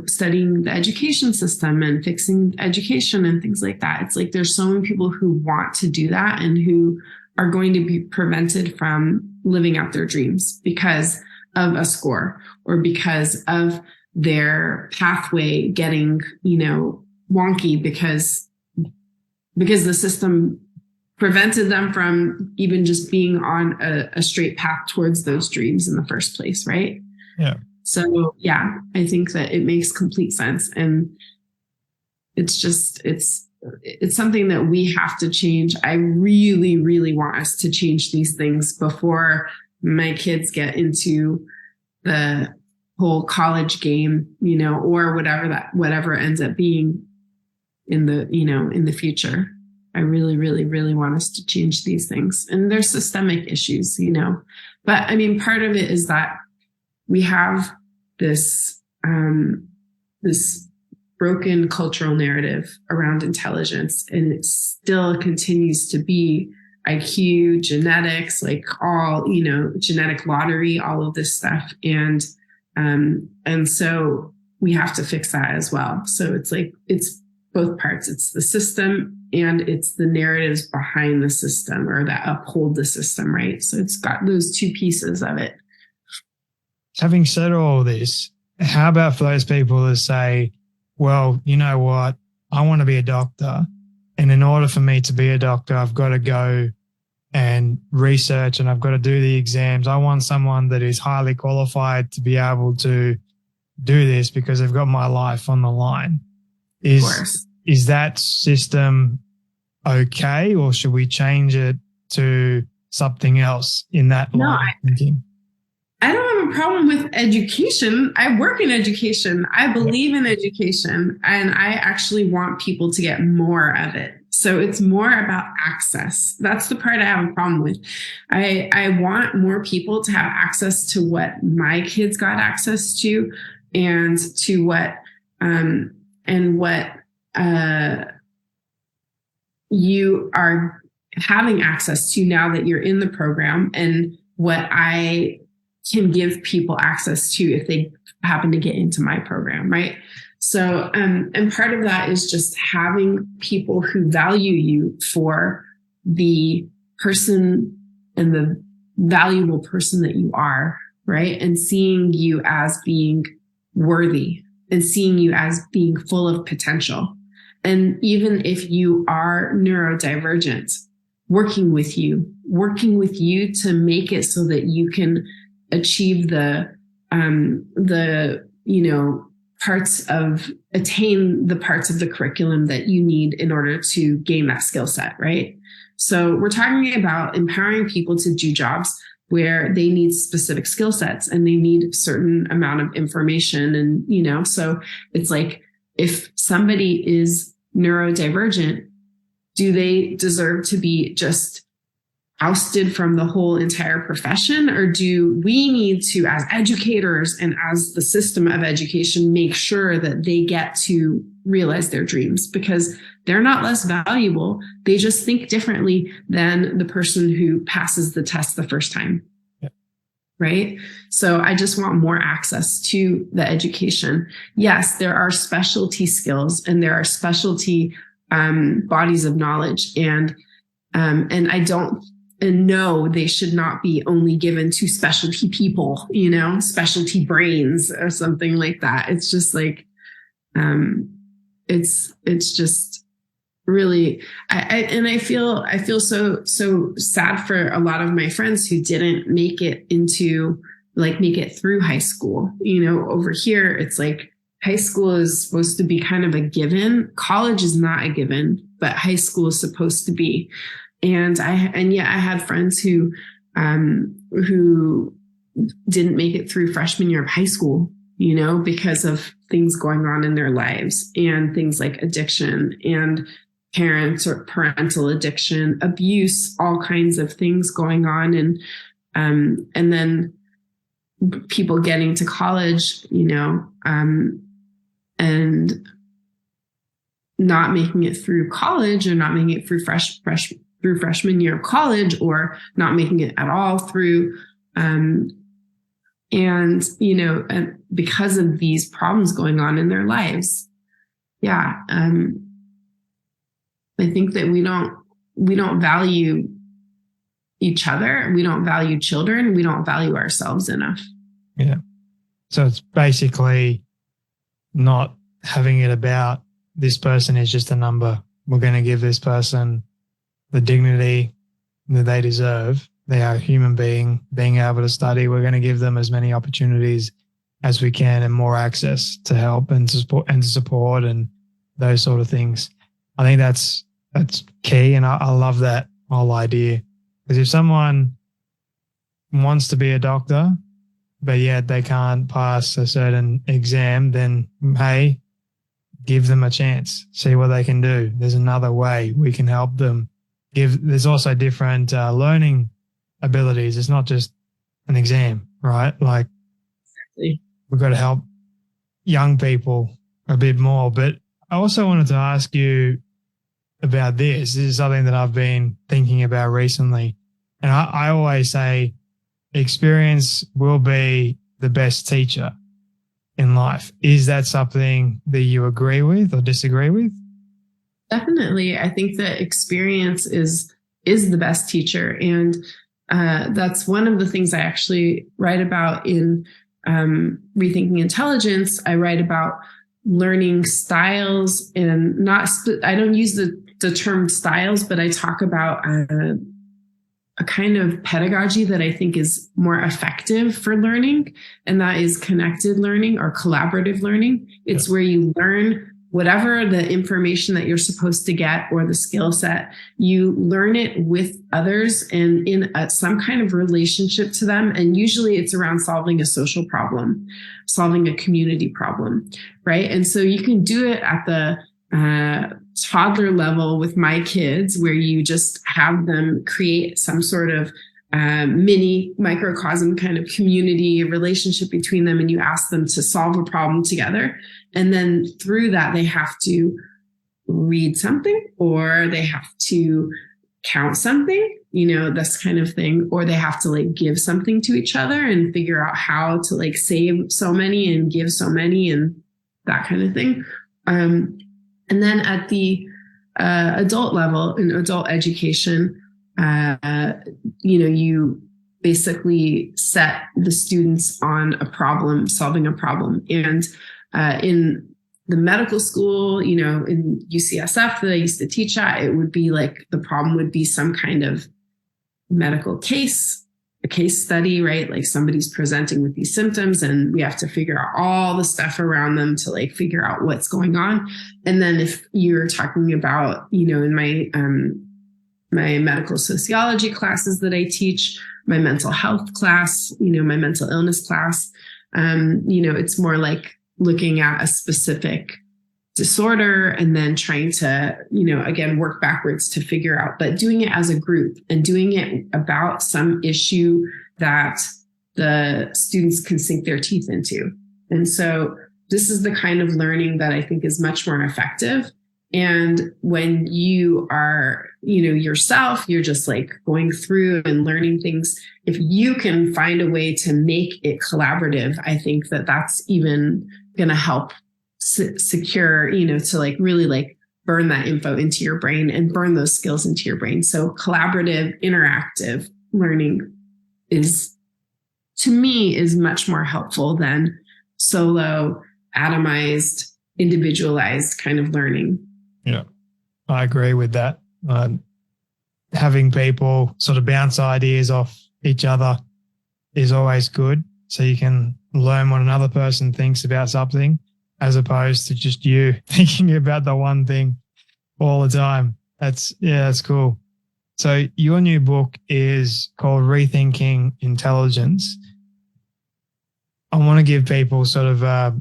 studying the education system and fixing education and things like that. It's like there's so many people who want to do that and who are going to be prevented from living out their dreams because of a score or because of their pathway getting, wonky because the system prevented them from even just being on a straight path towards those dreams in the first place, right? Yeah. So yeah, I think that it makes complete sense. And it's something that we have to change. I really, really want us to change these things before my kids get into the whole college game, or whatever ends up being in the future. I really, really, really want us to change these things. And there's systemic issues, but I mean, part of it is that we have this broken cultural narrative around intelligence, and it still continues to be IQ, genetics, like all, genetic lottery, all of this stuff. And so we have to fix that as well. So it's both parts. It's the system and it's the narratives behind the system or that uphold the system, right? So it's got those two pieces of it. Having said all this, how about for those people that say, well, you know what, I want to be a doctor, and in order for me to be a doctor, I've got to go and research and I've got to do the exams. I want someone that is highly qualified to be able to do this because they've got my life on the line. Is that system okay, or should we change it to something else in that line of thinking? I don't have a problem with education. I work in education. I believe in education, and I actually want people to get more of it. So it's more about access. That's the part I have a problem with. I want more people to have access to what my kids got access to, and to what you are having access to now that you're in the program, and what I can give people access to if they happen to get into my program, right? So, and part of that is just having people who value you for the person and the valuable person that you are, right? And seeing you as being worthy and seeing you as being full of potential. And even if you are neurodivergent, working with you to make it so that you can achieve attain the parts of the curriculum that you need in order to gain that skill set, right? So we're talking about empowering people to do jobs where they need specific skill sets and they need a certain amount of information. And, so it's like, if somebody is neurodivergent, do they deserve to be just ousted from the whole entire profession? Or do we need to, as educators and as the system of education, make sure that they get to realize their dreams? Because they're not less valuable. They just think differently than the person who passes the test the first time. Yep. Right? So I just want more access to the education. Yes, there are specialty skills and there are specialty bodies of knowledge. And I don't, and no, they should not be only given to specialty people, specialty brains or something like that. It's just like, it's just really, I feel so sad for a lot of my friends who didn't make it through high school. Over here, it's like high school is supposed to be kind of a given. College is not a given, but high school is supposed to be. And yet I had friends who didn't make it through freshman year of high school, because of things going on in their lives and things like addiction and parents or parental addiction, abuse, all kinds of things going on. And then people getting to college, and not making it through college or not making it through freshman year of college, or not making it at all through, and because of these problems going on in their lives. Yeah. I think that we don't value each other. We don't value children. We don't value ourselves enough. Yeah. So it's basically not having it about this person is just a number. We're going to give this person the dignity that they deserve. They are a human being able to study. We're going to give them as many opportunities as we can and more access to help and to support and those sort of things. I think that's key. And I love that whole idea, because if someone wants to be a doctor, but yet they can't pass a certain exam, then hey, give them a chance, see what they can do. There's another way we can help them. There's also different learning abilities. It's not just an exam, right? Like, Exactly. we've got to help young people a bit more. But I also wanted to ask you about this. This is something that I've been thinking about recently. And I always say experience will be the best teacher in life. Is that something that you agree with or disagree with? Definitely. I think that experience is the best teacher. And that's one of the things I actually write about in Rethinking Intelligence. I write about learning styles, and I don't use the term styles, but I talk about a kind of pedagogy that I think is more effective for learning, and that is connected learning or collaborative learning. It's where you learn whatever the information that you're supposed to get or the skill set, you learn it with others and in some kind of relationship to them. And usually it's around solving a social problem, solving a community problem, right? And so you can do it at the toddler level with my kids, where you just have them create some sort of mini microcosm kind of community relationship between them, and you ask them to solve a problem together. And then through that, they have to read something, or they have to count something, this kind of thing, or they have to like give something to each other and figure out how to like save so many and give so many and that kind of thing. And then at the adult level, in adult education, you basically set the students on a problem, solving a problem. And in the medical school, in UCSF that I used to teach at, it would be like the problem would be some kind of medical case, a case study, right? Like somebody's presenting with these symptoms and we have to figure out all the stuff around them to like figure out what's going on. And then if you're talking about, in my medical sociology classes that I teach, my mental health class, my mental illness class, it's more like looking at a specific disorder and then trying to, again, work backwards to figure out, but doing it as a group and doing it about some issue that the students can sink their teeth into. And so this is the kind of learning that I think is much more effective. And when you are, yourself, you're just like going through and learning things. If you can find a way to make it collaborative, I think that that's even going to help secure, to like really like burn that info into your brain and burn those skills into your brain. So collaborative, interactive learning to me is much more helpful than solo, atomized, individualized kind of learning. Yeah, I agree with that. Having people sort of bounce ideas off each other is always good. So you can learn what another person thinks about something, as opposed to just you thinking about the one thing all the time. That's cool. So your new book is called Rethinking Intelligence. I want to give people sort of a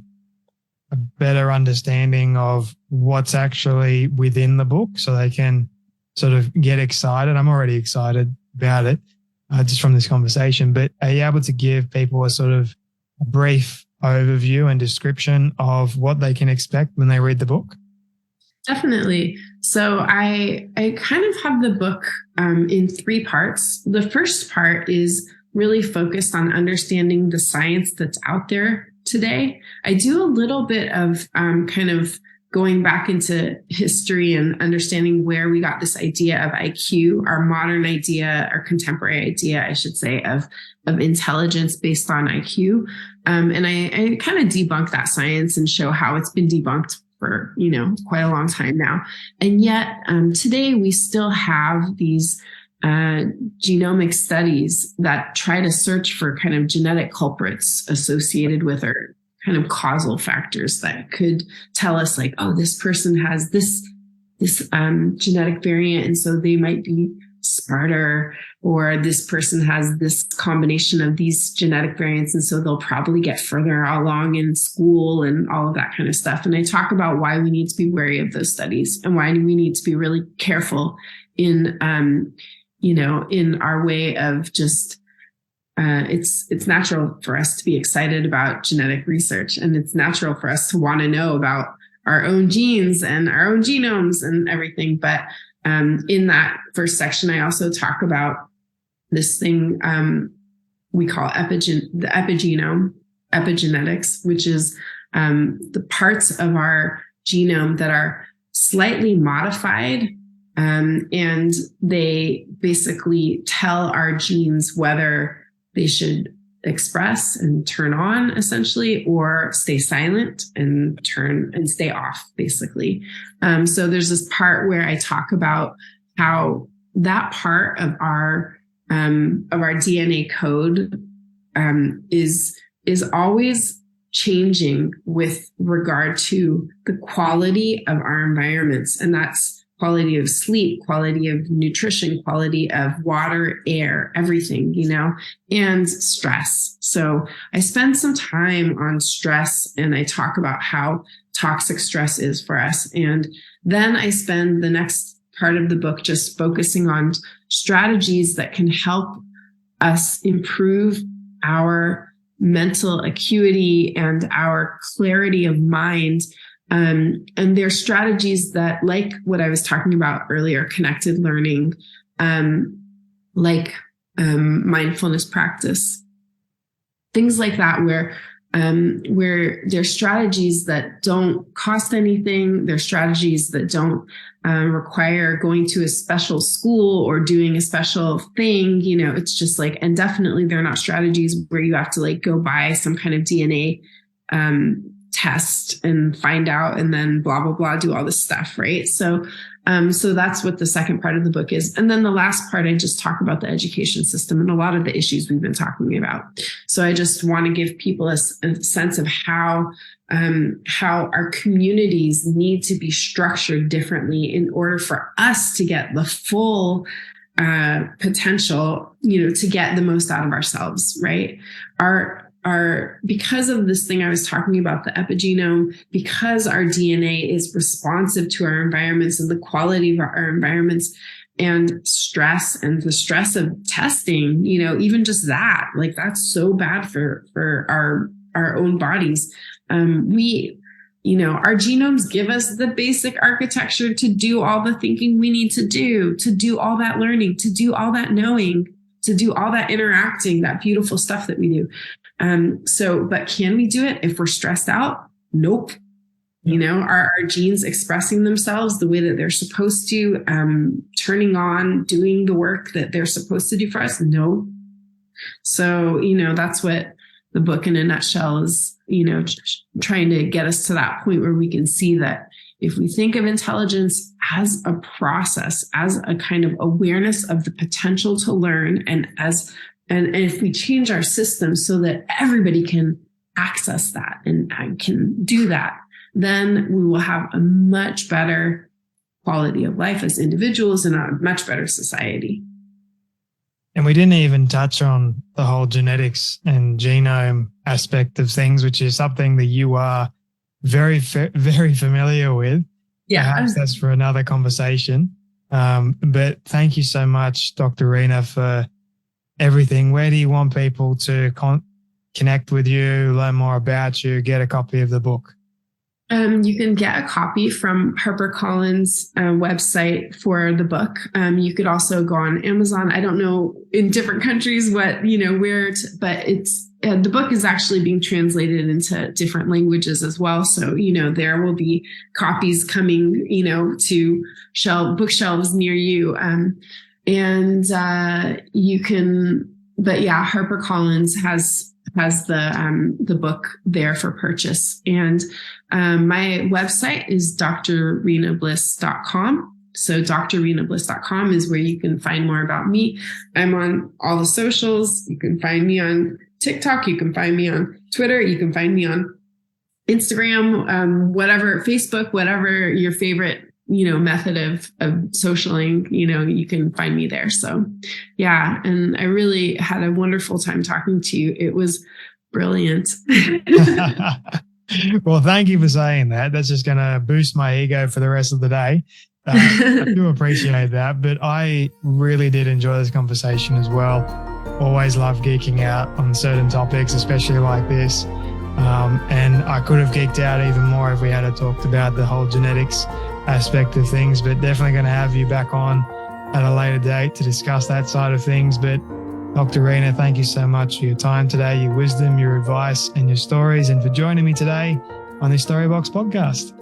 better understanding of what's actually within the book so they can sort of get excited. I'm already excited about it just from this conversation, but are you able to give people a sort of brief overview and description of what they can expect when they read the book? Definitely. So I kind of have the book in 3 parts. The first part is really focused on understanding the science that's out there today. I do a little bit of kind of going back into history and understanding where we got this idea of IQ, our modern idea, our contemporary idea, I should say, of intelligence based on IQ. And I kind of debunk that science and show how it's been debunked for, quite a long time now. And yet today we still have these genomic studies that try to search for kind of genetic culprits associated with or kind of causal factors that could tell us like, oh, this person has this genetic variant, and so they might be smarter, or this person has this combination of these genetic variants, and so they'll probably get further along in school and all of that kind of stuff. And I talk about why we need to be wary of those studies and why we need to be really careful in in our way of just it's natural for us to be excited about genetic research, and it's natural for us to want to know about our own genes and our own genomes and everything. But in that first section, I also talk about this thing we call the epigenome, epigenetics, which is the parts of our genome that are slightly modified, and they basically tell our genes whether they should express and turn on, essentially, or stay silent and turn and stay off, basically. So there's this part where I talk about how that part of our DNA code is always changing with regard to the quality of our environments, and that's quality of sleep, quality of nutrition, quality of water, air, everything, and stress. So I spend some time on stress, and I talk about how toxic stress is for us. And then I spend the next part of the book just focusing on strategies that can help us improve our mental acuity and our clarity of mind. And they're strategies that, like what I was talking about earlier, connected learning, like mindfulness practice, things like that, where they're strategies that don't cost anything. They're strategies that don't require going to a special school or doing a special thing. It's just like, and definitely they're not strategies where you have to like go buy some kind of DNA test and find out and then blah, blah, blah, do all this stuff. Right. So that's what the second part of the book is. And then the last part, I just talk about the education system and a lot of the issues we've been talking about. So I just want to give people a sense of how our communities need to be structured differently in order for us to get the full potential, to get the most out of ourselves. Right. Because of this thing I was talking about, the epigenome, because our DNA is responsive to our environments and the quality of our environments and stress and the stress of testing, even just that, like that's so bad for our own bodies. Our genomes give us the basic architecture to do all the thinking we need to do all that learning, to do all that knowing, to do all that interacting, that beautiful stuff that we do. But can we do it if we're stressed out? Nope. Are our genes expressing themselves the way that they're supposed to, turning on, doing the work that they're supposed to do for us? No. So, that's what the book in a nutshell is, trying to get us to that point where we can see that if we think of intelligence as a process, as a kind of awareness of the potential to learn, and if we change our system so that everybody can access that and can do that, then we will have a much better quality of life as individuals and a much better society. And we didn't even touch on the whole genetics and genome aspect of things, which is something that you are very, very familiar with. Yeah. Perhaps that's for another conversation. But thank you so much, Dr. Rina, for everything. Where do you want people to connect with you, learn more about you, get a copy of the book? You can get a copy from HarperCollins' website for the book. You could also go on Amazon. I don't know in different countries what, but it's the book is actually being translated into different languages as well. So, there will be copies coming, to bookshelves near you. You can, but yeah, HarperCollins has the book there for purchase. And my website is drrinabliss.com. So drrinabliss.com is where you can find more about me. I'm on all the socials. You can find me on TikTok. You can find me on Twitter. You can find me on Instagram, whatever, Facebook, whatever your favorite, method of socialing, you can find me there. So yeah. And I really had a wonderful time talking to you. It was brilliant. Well, thank you for saying that. That's just going to boost my ego for the rest of the day. I do appreciate that, but I really did enjoy this conversation as well. Always love geeking out on certain topics, especially like this. And I could have geeked out even more if we had talked about the whole genetics aspect of things, but definitely going to have you back on at a later date to discuss that side of things. But Dr. Rina, thank you so much for your time today, your wisdom, your advice, and your stories, and for joining me today on the Storybox podcast.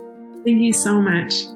Thank you so much.